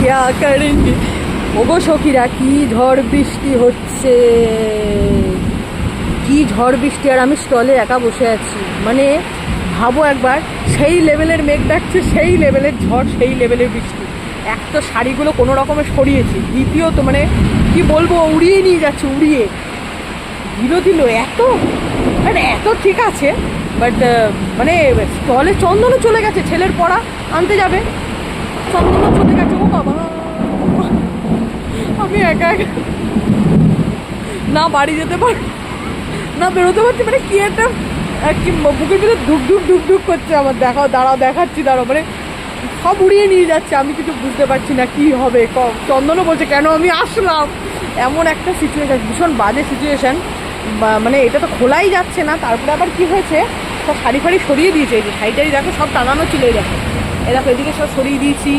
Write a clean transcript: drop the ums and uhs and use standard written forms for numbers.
क्या करेंगे। ওগো সখীরা, কি ঝড় বৃষ্টি হচ্ছে, কি ঝড় বৃষ্টি, আর আমি স্টলে একা বসে আছি। মানে ভাবো একবার, সেই লেভেলের মেঘ ডাকছে, সেই লেভেলের ঝড়, সেই লেভেলের বৃষ্টি। এক তো শাড়িগুলো কোনো রকমে সরিয়েছি, দ্বিতীয়ত মানে কি বলবো, উড়িয়ে নিয়ে যাচ্ছে, উড়িয়ে দিল এত, মানে এত ঠিক আছে, বাট মানে স্টলে চন্দনও চলে গেছে, ছেলের পড়া আনতে যাবে, চন্দনও চলে গেছে। ও বাবা, আমি একা একা না বাড়ি যেতে পারি, না বেরোতে পারছি, মানে কি একটা কি বুকের ভিতরে ধুক ধুক ধুক ধুক করছে আমার। দাঁড়াও দেখাচ্ছি, মানে সব উড়িয়ে নিয়ে যাচ্ছে, আমি কিছু বুঝতে পারছি না কি হবে। চন্দনও বলছে কেন আমি আসলাম, এমন একটা সিচুয়েশান, ভীষণ বাজে সিচুয়েশান। মানে এটা তো খোলাই যাচ্ছে না। তারপরে আবার কি হয়েছে, সব শাড়ি ফাড়ি সরিয়ে দিয়েছে, এই যে শাড়িটারি দেখো সব টানানো ছিল, এই দেখো এদিকে সব সরিয়ে দিয়েছি।